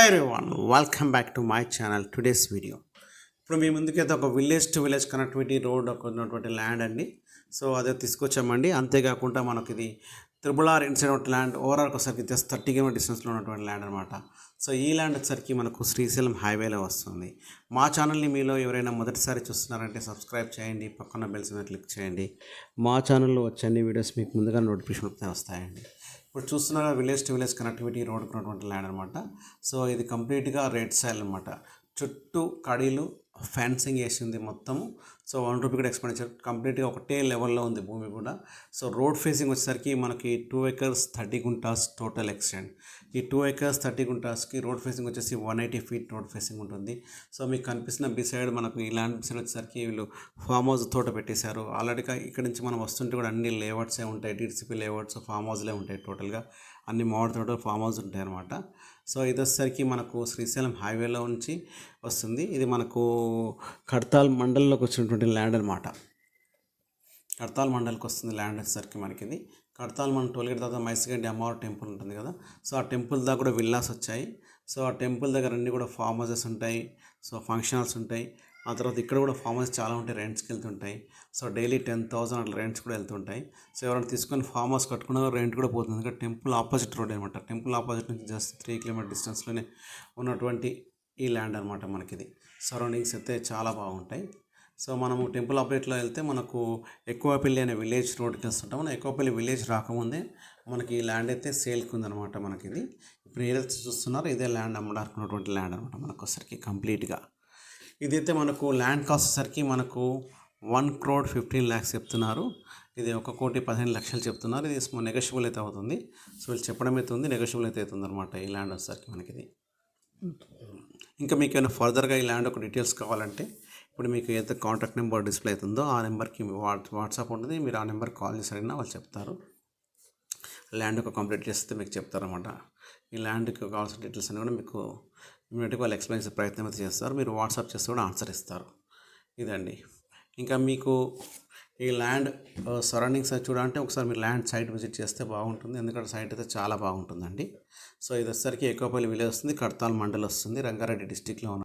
everyone, welcome back to my channel. Today's video ఇప్పుడు మీ ముందుకైతే ఒక village to village connectivity road ఒక ఉన్నటువంటి ల్యాండ్ అండి. సో అదే తీసుకొచ్చామండి. అంతేకాకుండా మనకి ఇది triple R inside land overall ఒకసారికి జస్ట్ 30 km డిస్టెన్స్లో ఉన్నటువంటి ల్యాండ్ అనమాట. సో ఈ ల్యాండ్ వచ్చేసరికి మనకు శ్రీశైలం హైవేలో వస్తుంది. మా ఛానల్ని మీలో ఎవరైనా మొదటిసారి చూస్తున్నారంటే సబ్స్క్రైబ్ చేయండి, పక్కన బెల్ సింబల్ క్లిక్ చేయండి. మా ఛానల్లో వచ్చే అన్ని వీడియోస్ మీకు ముందుగా నోటిఫికేషన్ వస్తాయండి. ఇప్పుడు చూస్తున్నారు విలేజ్ టు విలేజ్ కనెక్టివిటీ రోడ్కి ఉన్నటువంటి ల్యాండ్ అనమాట. సో ఇది కంప్లీట్గా రెడ్ సైల్ అనమాట. చుట్టూ కడీలు ఫెన్సింగ్ వేసింది మొత్తము. సో 1 రూపీ కూడా ఎక్స్పెండిచర్ కంప్లీట్గా ఒకటే లెవెల్లో ఉంది భూమి కూడా. సో రోడ్ ఫేసింగ్ వచ్చేసరికి మనకి 2 acres 30 గుంటాస్ టోటల్ ఎక్స్టెండ్. ఈ 2 acres 30 గుంటాస్కి రోడ్ ఫేసింగ్ వచ్చేసి 180 feet రోడ్ ఫేసింగ్ ఉంటుంది. సో మీకు కనిపిస్తున్న బిసైడ్ మనకు ఈ ల్యాండ్ బిసైడ్ వచ్చేసరికి వీళ్ళు ఫామ్ హౌస్ తోట పెట్టేశారు. ఆల్రెడీగా ఇక్కడ నుంచి మనం వస్తుంటే కూడా అన్ని లేఅవుట్సే ఉంటాయి, డిసిపి లేఅవుట్స్ ఫామ్ హౌస్లే ఉంటాయి. టోటల్గా అన్ని మామిడి తోటలు ఫామ్ హౌస్ ఉంటాయి అన్నమాట. సో ఇది వచ్చేసరికి మనకు శ్రీశైలం హైవేలో నుంచి వస్తుంది. ఇది మనకు కడతాల్ మండలంలోకి వచ్చినటువంటి ల్యాండ్ అనమాట. కడతాల్ మండలికి వస్తుంది ల్యాండ్ వచ్చేసరికి మనకి ఇది కడతాల్ మండలం టోల్గేట్ తర్వాత మైసిగండి అమ్మవారి టెంపుల్ ఉంటుంది కదా. సో ఆ టెంపుల్ దాకా కూడా విల్లాస్ వచ్చాయి. సో ఆ టెంపుల్ దగ్గర అన్నీ కూడా ఫామ్ హౌసెస్ ఉంటాయి. సో ఫంక్షన్ హాల్స్ ఉంటాయి. ఆ తర్వాత ఇక్కడ కూడా ఫామ్ హౌస్ చాలా ఉంటాయి, రెంట్స్కి వెళ్తుంటాయి. సో డైలీ 10,000 అట్లా రెంట్స్ కూడా వెళ్తుంటాయి. సో ఎవరైనా తీసుకొని ఫామ్ హౌస్ కట్టుకున్న రెంట్ కూడా పోతుంది. ఎందుకంటే టెంపుల్ ఆపోజిట్ రోడ్ అనమాట. టెంపుల్ ఆపోజిట్ నుంచి జస్ట్ 3 km డిస్టెన్స్లోనే ఉన్నటువంటి ఈ ల్యాండ్ అనమాట మనకిది. సరౌండింగ్స్ అయితే చాలా బాగుంటాయి. సో మనము టెంపుల్ ఆపోజిట్లో వెళ్తే మనకు ఎక్కువపల్లి అనే విలేజ్ రోడ్కి వస్తుంటాం. మనం ఎక్కువపల్లి విలేజ్ రాకముందే మనకి ఈ ల్యాండ్ అయితే సేల్కి ఉందన్నమాట. మనకిది ఇప్పుడు ఏదైతే చూస్తున్నారో ఇదే ల్యాండ్ అమ్మడాకున్నటువంటి ల్యాండ్ అనమాట. మనకు వచ్చరికి కంప్లీట్గా ఇదైతే మనకు ల్యాండ్ కాస్ట్ వచ్చేసరికి మనకు 1,15,00,000 చెప్తున్నారు. ఇది 1,15,00,000 చెప్తున్నారు. ఇది నెగోషియబుల్ అయితే అవుతుంది. సో వీళ్ళు చెప్పడం అయితే ఉంది, నెగోషియబుల్ అయితే అవుతుంది అనమాట ఈ ల్యాండ్ వచ్చేసరికి మనకిది. ఇంకా మీకు ఏమైనా ఫర్దర్గా ఈ ల్యాండ్ ఒక డీటెయిల్స్ కావాలంటే ఇప్పుడు మీకు ఏదైతే కాంటాక్ట్ నెంబర్ డిస్ప్లే అవుతుందో ఆ నెంబర్కి వాట్సాప్ ఉంటుంది. మీరు ఆ నెంబర్కి కాల్ చేసి అడిగినా వాళ్ళు చెప్తారు. ల్యాండ్ ఒక కంప్లీట్ చేస్తే మీకు చెప్తారన్నమాట. ఈ ల్యాండ్కి కావాల్సిన డీటెయిల్స్ అన్నీ కూడా మీకు ఇమీడియట్గా వాళ్ళు ఎక్స్ప్లెయిన్ చేసే ప్రయత్నం అయితే చేస్తారు. మీరు వాట్సాప్ చేస్తే కూడా ఆన్సర్ ఇస్తారు. ఇదండి. ఇంకా మీకు ఈ ల్యాండ్ సరౌండింగ్స్ చూడాలంటే ఒకసారి మీరు ల్యాండ్ సైట్ విజిట్ చేస్తే బాగుంటుంది. ఎందుకంటే సైట్ అయితే చాలా బాగుంటుందండి. సో ఇది వచ్చేసరికి ఎక్కువపల్లి విలేజ్ వస్తుంది, కడతాల్ మండల్ వస్తుంది, రంగారెడ్డి డిస్టిక్లో